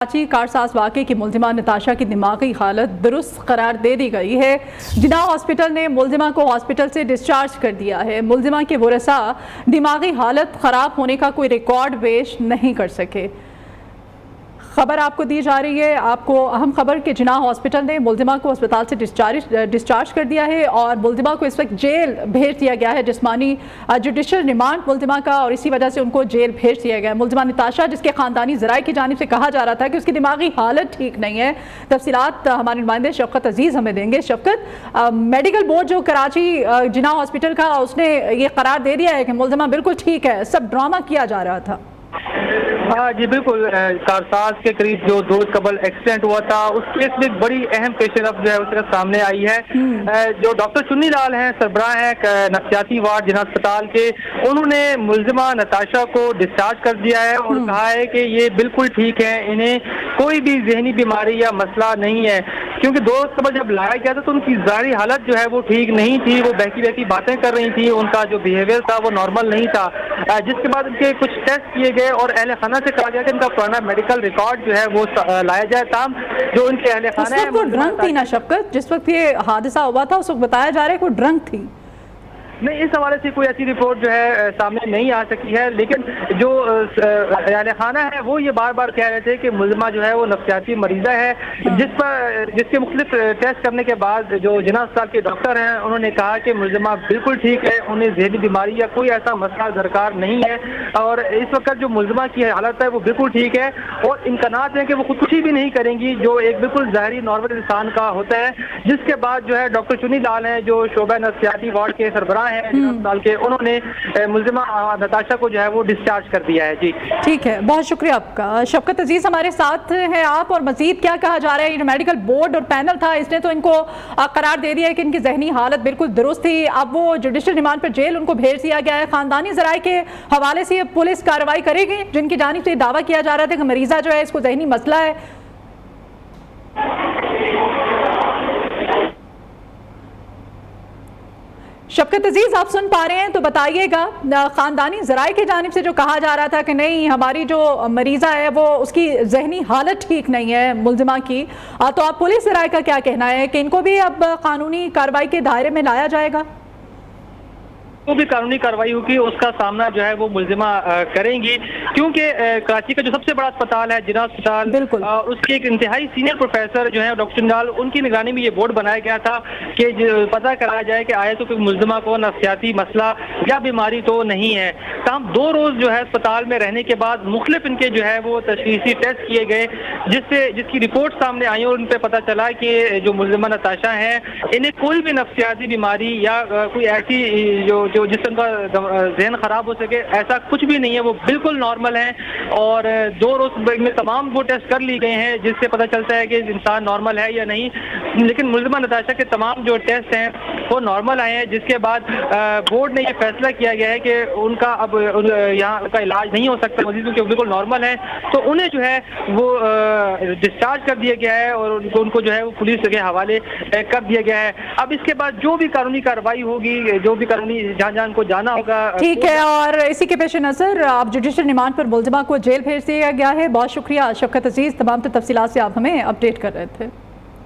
कराची कारसाज वाक़े की मुल्ज़िमा नताशा की दिमागी हालत दुरुस्त करार दे दी गई है। जिन्ना हॉस्पिटल ने मुल्ज़िमा को हॉस्पिटल से डिस्चार्ज कर दिया है। मुल्ज़िमा के वरसा दिमागी हालत ख़राब होने का कोई रिकॉर्ड पेश नहीं कर सके। खबर आपको दी जा रही है, आपको अहम खबर कि जिन्ना हॉस्पिटल ने मुल्ज़िमा को अस्पताल से डिस्चार्ज कर दिया है और मुल्ज़िमा को इस वक्त जेल भेज दिया गया है। जिस्मानी जुडिशल रिमांड मुल्ज़िमा का, और इसी वजह से उनको जेल भेज दिया गया है। मुल्ज़िमा नताशा, जिसके ख़ानदानी ज़राए की जानिब से कहा जा रहा था कि उसकी दिमागी हालत ठीक नहीं है। तफसीलात हमारे नुमाइंदे शफकत अजीज़ हमें देंगे। शफकत, मेडिकल बोर्ड जो कराची जिन्ना हॉस्पिटल का, उसने ये करार दे दिया है कि मुल्ज़िमा बिल्कुल ठीक है, सब ड्रामा किया जा रहा था। हाँ जी बिल्कुल, कारसाज के करीब जो 2 रोज कबल एक्सीडेंट हुआ था, उस केस में एक बड़ी अहम पेशरफ जो है उसके सामने आई है। जो डॉक्टर चुन्नी लाल हैं, सरबराह हैं नफ्सियाती वार्ड जिन्ना अस्पताल के, उन्होंने मुल्ज़िमा नताशा को डिस्चार्ज कर दिया है और कहा है कि ये बिल्कुल ठीक है, इन्हें कोई भी जहनी बीमारी या मसला नहीं है। क्योंकि 2 रोज कबल जब लाया गया था तो उनकी ज़ाहिरी हालत जो है वो ठीक नहीं थी, वो बहकी बहकी बातें कर रही थी, उनका जो बिहेवियर था वो नॉर्मल नहीं था। जिसके बाद उनके कुछ टेस्ट किए गए और अहले खाना से कहा गया कि इनका पुराना मेडिकल रिकॉर्ड जो है वो लाया जाए। ताम जो उनके अहले खाना है वो ड्रंक थी ना शफकत, जिस वक्त ये हादसा हुआ था उस वक्त बताया जा रहा है कि वो ड्रंक थी। नहीं, इस हवाले से कोई ऐसी रिपोर्ट जो है सामने नहीं आ सकी है, लेकिन जो अहले खाना है वो ये बार बार कह रहे थे कि मुल्ज़िमा जो है वो नफ्सियाती मरीज़ा है, जिसके मुख्तलिफ टेस्ट करने के बाद जो जिन्ना अस्पताल के डॉक्टर हैं उन्होंने कहा कि मुल्ज़िमा बिल्कुल ठीक है, उन्हें ज़हनी बीमारी या कोई ऐसा मसला दरकार नहीं है और इस वक्त जो मुल्ज़िमा की हालत है वो बिल्कुल ठीक है और इम्कानात हैं कि वो खुदकुशी भी नहीं करेंगी, जो एक बिल्कुल ज़ाहिरी नॉर्मल इंसान का होता है। जिसके बाद जो है डॉक्टर चुन्नी लाल हैं, जो शोबा नफ्सियाती वार्ड के सरबराह हैं अस्पताल के, उन्होंने मुल्ज़िमा नताशा को जो है वो डिस्चार्ज कर दिया है। जी ठीक है, बहुत शुक्रिया आपका। शफकत अजीज हमारे साथ हैं आप, और मजीद क्या कहा जा रहा है? मेडिकल बोर्ड और पैनल था, इसने तो इनको करार दे दिया है कि इनकी जहनी हालत बिल्कुल दुरुस्त थी। अब वो जुडिशल रिमांड पर जेल उनको भेज दिया गया है। खानदानी ज़राए के हवाले से पुलिस कार्रवाई करेगी, जिनकी जानिब से दावा किया जा रहा था कि मरीज़ा जो है इसको जहनी मसला है। शफकत अजीज, आप सुन पा रहे हैं तो बताइएगा, ख़ानदानी ज़राए की जानिब से जो कहा जा रहा था कि नहीं हमारी जो मरीज़ा है वो उसकी जहनी हालत ठीक नहीं है मुल्ज़िमा की, तो आप पुलिस ज़राए का क्या कहना है कि इनको भी अब कानूनी कार्रवाई के दायरे में लाया जाएगा? जो भी कानूनी कार्रवाई होगी उसका सामना जो है वो मुल्ज़िमा करेंगी, क्योंकि कराची का जो सबसे बड़ा अस्पताल है जिन्ना अस्पताल, उसके एक इंतहाई सीनियर प्रोफेसर जो है डॉक्टर लाल, उनकी निगरानी में ये बोर्ड बनाया गया था कि पता कराया जाए कि आया तो कोई मुल्ज़िमा को नफ्सियाती मसला या बीमारी तो नहीं है। तमाम 2 रोज जो है अस्पताल में रहने के बाद मुख्तलिफ इनके जो है वो तशख़ीसी टेस्ट किए गए, जिसकी रिपोर्ट सामने आई और उन पर पता चला कि जो मुल्ज़िमा नताशा है इन्हें कोई भी नफ्सियाती बीमारी या कोई ऐसी जो जिससे उनका जहन खराब हो सके, ऐसा कुछ भी नहीं है, वो बिल्कुल नॉर्मल है। और 2 रोज में तमाम वो टेस्ट कर ली गए हैं जिससे पता चलता है कि इंसान नॉर्मल है या नहीं। लेकिन मुल्ज़िमा नताशा के तमाम जो टेस्ट हैं वो नॉर्मल आए हैं, जिसके बाद बोर्ड ने ये फैसला किया गया है कि उनका अब यहाँ का इलाज नहीं हो सकता मजीद, क्योंकि बिल्कुल नॉर्मल है, तो उन्हें जो है वो डिस्चार्ज कर दिया गया है और उनको जो है वो पुलिस के हवाले कर दिया गया है। अब इसके बाद जो भी कानूनी कार्रवाई होगी, जो भी कानूनी जान को जाना होगा। ठीक है, और इसी के पेश नजर आप जुडिशल रिमांड पर मुल्ज़िमा को जेल भेज दिया गया है। बहुत शुक्रिया शफकत अजीज, तमाम तफसीलात से आप हमें अपडेट कर रहे थे।